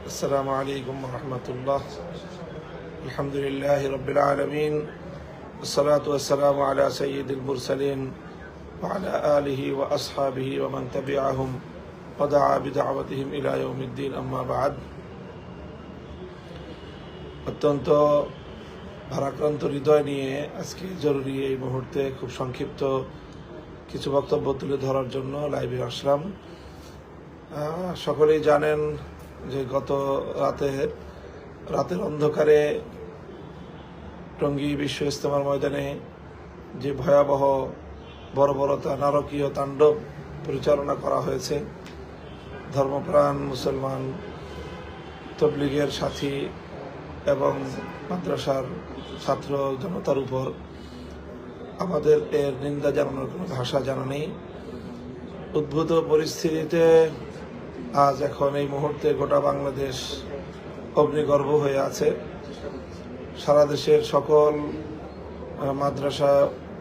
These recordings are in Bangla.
السلام عليكم ورحمة الله. الحمد لله رب العالمين، والصلاة والسلام على سيد المرسلين وعلى آله وأصحابه ومن تبعهم ودعا بدعوتهم إلى يوم الدين. أما بعد, অত্যন্ত ভারাক্রান্ত হৃদয় নিয়ে আজকে জরুরি এই মুহূর্তে খুব সংক্ষিপ্ত কিছু বক্তব্য তুলে ধরার জন্য লাইভে আসলাম। সকলেই জানেন যে গত রাতের অন্ধকারে টঙ্গী বিশ্ব ইজতেমার ময়দানে যে ভয়াবহ বর্বরতা নারকীয় তাণ্ডব পরিচালনা করা হয়েছে, ধর্মপ্রাণ মুসলমান তবলিগের সাথী এবং মাদ্রাসার ছাত্র জনতার উপর আমাদের এর নিন্দা জানানোর কোনো ভাষা জানা নেই। উদ্ভূত পরিস্থিতিতে আজ এখন এই মুহূর্তে গোটা বাংলাদেশ অগ্নিগর্ভ হয়ে আছে। সারা দেশের সকল মাদ্রাসা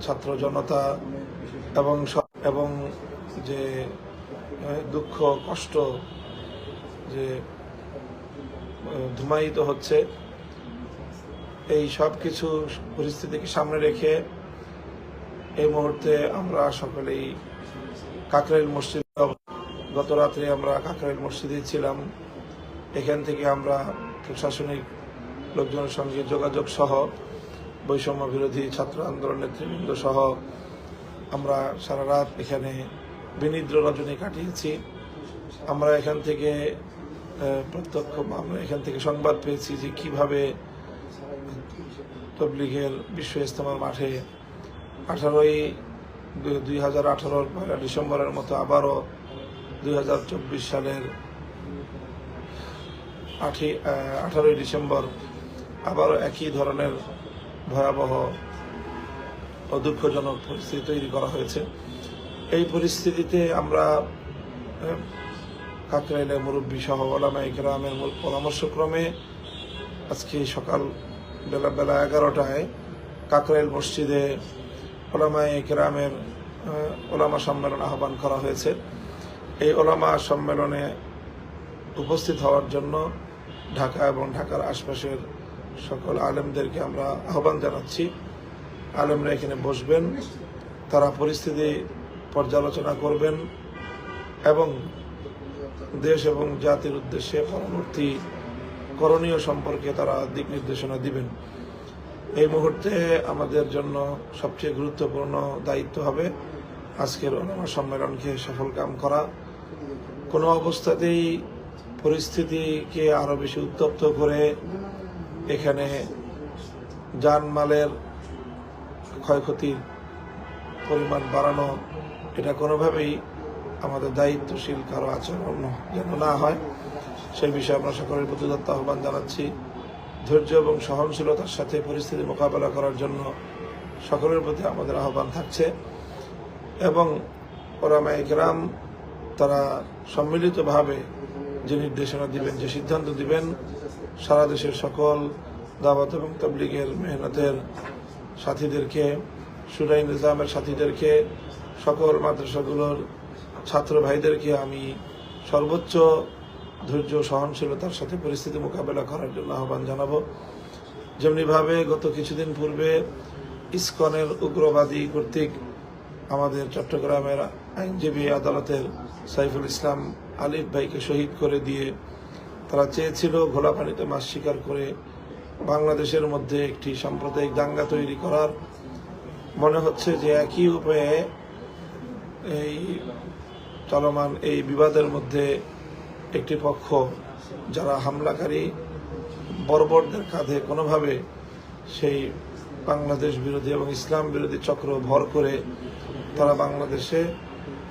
ছাত্র জনতা এবং যে দুঃখ কষ্ট যে ধুমায়িত হচ্ছে, এই সব কিছু পরিস্থিতিকে সামনে রেখে এই মুহূর্তে আমরা সকলেই কাকরাইল মসজিদ, গত রাত্রে আমরা কাকরাইল মসজিদে ছিলাম। এখান থেকে আমরা প্রশাসনিক লোকজনের সঙ্গে যোগাযোগ সহ বৈষম্য বিরোধী ছাত্র আন্দোলন নেতৃবৃন্দ সহ আমরা সারা রাত এখানে বিনিদ্র রজনী কাটিয়েছি। আমরা এখান থেকে এখান থেকে সংবাদ পেয়েছি যে কিভাবে তবলিগের বিশ্ব ইজতেমার মাঠে 2018 পয়লা ডিসেম্বরের মতো আবারও 2024 সালের 18 ডিসেম্বর আবারও একই ধরনের ভয়াবহ ও দুঃখজনক পরিস্থিতি তৈরি করা হয়েছে। এই পরিস্থিতিতে আমরা কাকরাইলের মুরব্বী সহ ওলামায়ে কেরামের পরামর্শক্রমে আজকে সকাল বেলা 11টায় কাকরাইল মসজিদে ওলামায়ে কেরামের ওলামা সম্মেলন আহ্বান করা হয়েছে। এই ওলামা সম্মেলনে উপস্থিত হওয়ার জন্য ঢাকা এবং ঢাকার আশপাশের সকল আলেমদেরকে আমরা আহ্বান জানাচ্ছি। আলেমরা এখানে বসবেন, তারা পরিস্থিতি পর্যালোচনা করবেন এবং দেশ এবং জাতির উদ্দেশ্যে পরবর্তী করণীয় সম্পর্কে তারা দিক নির্দেশনা দিবেন। এই মুহূর্তে আমাদের জন্য সবচেয়ে গুরুত্বপূর্ণ দায়িত্ব হবে আজকের ওলামা সম্মেলনকে সফলকাম করা। কোনো অবস্থাতেই পরিস্থিতিকে আরো বেশি উত্তপ্ত করে এখানে জানমালের ক্ষয়ক্ষতির পরিমাণ বাড়ানো, এটা কোনোভাবেই আমাদের দায়িত্বশীল কারো আচরণ যেন না হয়, সেই বিষয়ে আমরা সকলের প্রতি উদাত্ত আহ্বান জানাচ্ছি। ধৈর্য এবং সহনশীলতার সাথে পরিস্থিতি মোকাবেলা করার জন্য সকলের প্রতি আমাদের আহ্বান থাকছে এবং ওলামায়ে কেরাম তারা সম্মিলিতভাবে যে নির্দেশনা দিবেন, যে সিদ্ধান্ত দিবেন, সারা দেশের সকল দাওয়াত এবং তাবলীগের মেহনতের সাথীদেরকে, শুরাই নিজামের সাথীদেরকে, সকল মাদ্রাসাগুলোর ছাত্র ভাইদেরকে আমি সর্বোচ্চ ধৈর্য সহনশীলতার সাথে পরিস্থিতি মোকাবেলা করার জন্য আহ্বান জানাবো। যেমনিভাবে গত কিছুদিন পূর্বে ইসকনের উগ্রবাদী কর্তৃক আমাদের চট্টগ্রামের আইনজীবী আদালতের সাইফুল ইসলাম আলিফ ভাইকে শহীদ করে দিয়ে তারা চেয়েছিল ঘোলা পানিতে মাছ শিকার করে বাংলাদেশের মধ্যে একটি সাম্প্রদায়িক দাঙ্গা তৈরি করার। মনে হচ্ছে যে একই উপায়ে এই চলমান এই বিবাদের মধ্যে একটি পক্ষ, যারা হামলাকারী বর্বরদের কাঁধে কোনোভাবে সেই বাংলাদেশ বিরোধী এবং ইসলাম বিরোধী চক্র ভর করে তারা বাংলাদেশে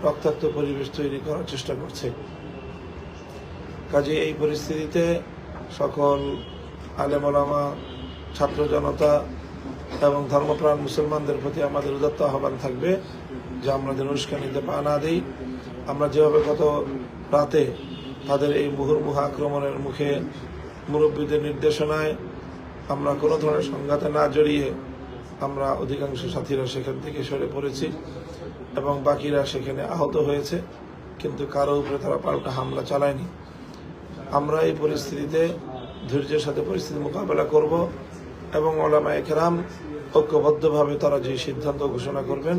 রক্তাক্ত পরিবেশ তৈরি করার চেষ্টা করছে। কাজে এই পরিস্থিতিতে সকল আলেম ওলামা, ছাত্র জনতা এবং ধর্মপ্রাণ মুসলমানদের প্রতি আমাদের উদাত্ত আহ্বান থাকবে যে আমরা যেন উস্কানিতে পা না দিই। আমরা যেভাবে গত রাতে তাদের এই মুহুর্মুহু আক্রমণের মুখে মুরব্বীদের নির্দেশনায় আমরা কোনো ধরনের সংঘাতে না জড়িয়ে আমরা অধিকাংশ সাথীরা সেখান থেকে সরে পড়েছি এবং বাকিরা সেখানে আহত হয়েছে, কিন্তু কারো উপরে তারা পাল্টা হামলা চালায়নি। আমরা এই পরিস্থিতিতে ধৈর্যের সাথে পরিস্থিতি মোকাবেলা করব এবং ওলামায়ে কেরাম ঐক্যবদ্ধভাবে তারা যে সিদ্ধান্ত ঘোষণা করবেন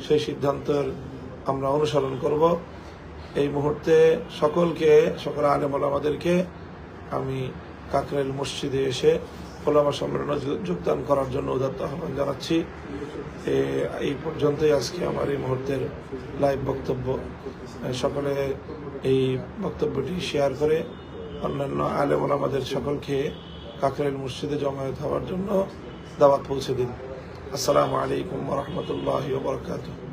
সেই সিদ্ধান্তের আমরা অনুসরণ করব। এই মুহূর্তে সকল আলেম ওলামাদেরকে আমি কাকরাইল মসজিদে এসে ওলামা সম্মেলনে যোগদান করার জন্য উদাত্ত আহ্বান জানাচ্ছি। এই পর্যন্তই আজকে আমার এই মুহূর্তের লাইভ বক্তব্য। সকলে এই বক্তব্যটি শেয়ার করে অন্যান্য আলেম ওলামাদের সকলকে কাকরাইল মসজিদে জমায়েত হওয়ার জন্য দাওয়াত পৌঁছে দিন। আসসালামু আলাইকুম ওয়া রাহমাতুল্লাহি ওয়া বারাকাতুহু।